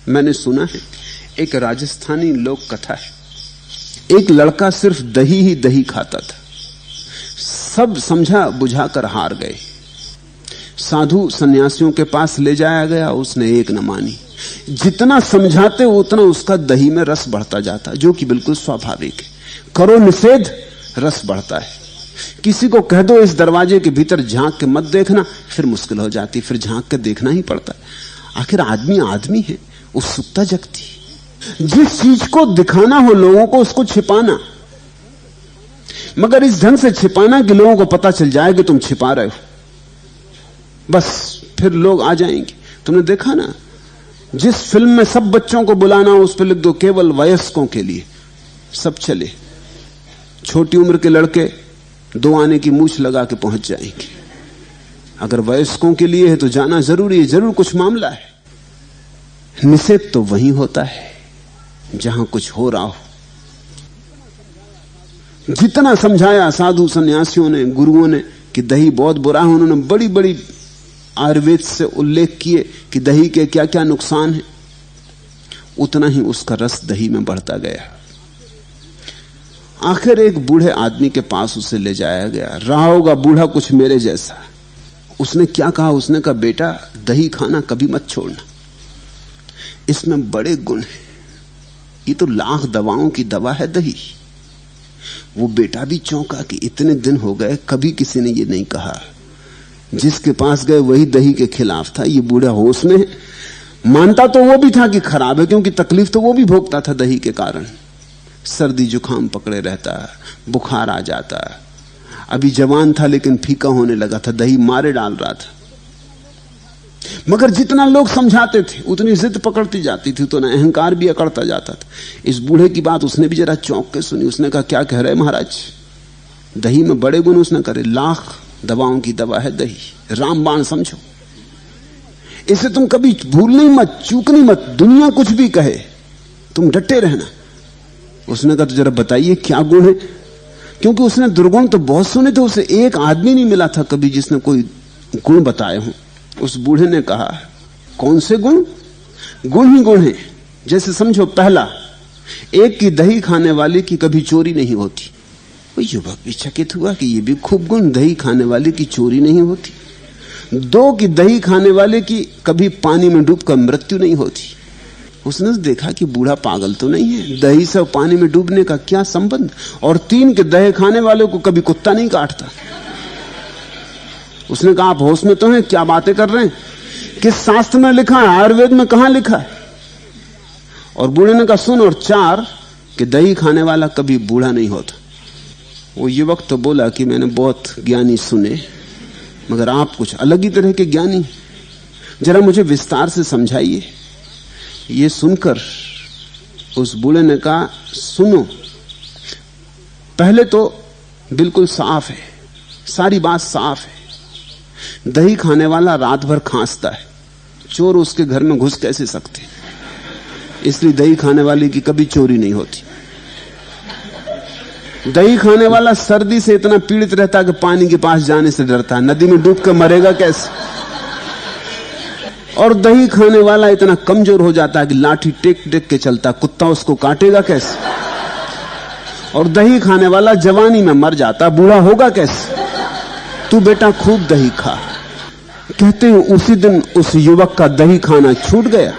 मैंने सुना है, एक राजस्थानी लोक कथा है। एक लड़का सिर्फ दही ही दही खाता था। सब समझा बुझाकर हार गए। साधु सन्यासियों के पास ले जाया गया, उसने एक न मानी। जितना समझाते उतना उसका दही में रस बढ़ता जाता, जो कि बिल्कुल स्वाभाविक है। करो निषेध, रस बढ़ता है। किसी को कह दो इस दरवाजे के भीतर झांक के मत देखना, फिर मुश्किल हो जाती, फिर झांक के देखना ही पड़ता है। आखिर आदमी आदमी है, उत्सुकता जगती। जिस चीज को दिखाना हो लोगों को, उसको छिपाना, मगर इस ढंग से छिपाना कि लोगों को पता चल जाए कि तुम छिपा रहे हो, बस फिर लोग आ जाएंगे। तुमने देखा ना, जिस फिल्म में सब बच्चों को बुलाना हो उस पर लिख दो केवल वयस्कों के लिए, सब चले। छोटी उम्र के लड़के 2 आने की मूछ लगा के पहुंच जाएंगे। अगर वयस्कों के लिए है तो जाना जरूरी है, जरूर कुछ मामला है। निषेध तो वहीं होता है जहां कुछ हो रहा हो। जितना समझाया साधु सन्यासियों ने, गुरुओं ने कि दही बहुत बुरा है, उन्होंने बड़ी बड़ी आयुर्वेद से उल्लेख किए कि दही के क्या क्या नुकसान है, उतना ही उसका रस दही में बढ़ता गया। आखिर एक बूढ़े आदमी के पास उसे ले जाया गया। रहा होगा बूढ़ा कुछ मेरे जैसा। उसने क्या कहा? उसने कहा, बेटा दही खाना कभी मत छोड़ना, इसमें बड़े गुण हैं। ये तो लाख दवाओं की दवा है दही। वो बेटा भी चौंका कि इतने दिन हो गए कभी किसी ने ये नहीं कहा। जिसके पास गए वही दही के खिलाफ था। ये बूढ़ा होश में है। मानता तो वो भी था कि खराब है, क्योंकि तकलीफ तो वो भी भोगता था दही के कारण। सर्दी जुकाम पकड़े रहता, बुखार आ जाता। अभी जवान था लेकिन फीका होने लगा था, दही मारे डाल रहा था। मगर जितना लोग समझाते थे उतनी जिद पकड़ती जाती थी, तो ना अहंकार भी अकड़ता जाता था। इस बूढ़े की बात उसने भी जरा चौंक के सुनी। उसने कहा, क्या कह रहे महाराज, दही में बड़े गुण? उसने करे, लाख दवाओं की दवा है दही, रामबाण समझो इसे। तुम कभी भूलनी मत, चूकनी मत, दुनिया कुछ भी कहे तुम डटे रहना। उसने कहा, तो जरा बताइए क्या गुण है? क्योंकि उसने दुर्गुण तो बहुत सुने थे, उसे एक आदमी नहीं मिला था कभी जिसने कोई गुण बताए हों। उस बूढ़े ने कहा, कौन से गुण? गुण ही गुण है। जैसे समझो, पहला, एक की दही खाने वाले की कभी चोरी नहीं होती। वो युवक भी चकित हुआ कि ये भी खूब गुण, दही खाने वाले की चोरी नहीं होती। 2 की दही खाने वाले की कभी पानी में डूबकर मृत्यु नहीं होती। उसने देखा कि बूढ़ा पागल तो नहीं है, दही से पानी में डूबने का क्या संबंध। और 3 के दही खाने वाले को कभी कुत्ता नहीं काटता। उसने कहा, आप होश में तो हैं, क्या बातें कर रहे हैं? किस शास्त्र में लिखा है? आयुर्वेद में कहां लिखा है? और बूढ़े ने कहा, सुन, और 4 कि दही खाने वाला कभी बूढ़ा नहीं होता। वो युवक तो बोला कि मैंने बहुत ज्ञानी सुने, मगर आप कुछ अलग ही तरह के ज्ञानी, जरा मुझे विस्तार से समझाइए। ये सुनकर उस बूढ़े ने कहा, सुनो, पहले तो बिल्कुल साफ है, सारी बात साफ है। दही खाने वाला रात भर खांसता है, चोर उसके घर में घुस कैसे सकते? इसलिए दही खाने वाले की कभी चोरी नहीं होती। दही खाने वाला सर्दी से इतना पीड़ित रहता कि पानी के पास जाने से डरता है, नदी में डूब कर मरेगा कैसे? और दही खाने वाला इतना कमजोर हो जाता है कि लाठी टेक टेक के चलता, कुत्ता उसको काटेगा कैसे? और दही खाने वाला जवानी में मर जाता, बूढ़ा होगा कैसे? तू बेटा खूब दही खा। कहते हैं उसी दिन उस युवक का दही खाना छूट गया।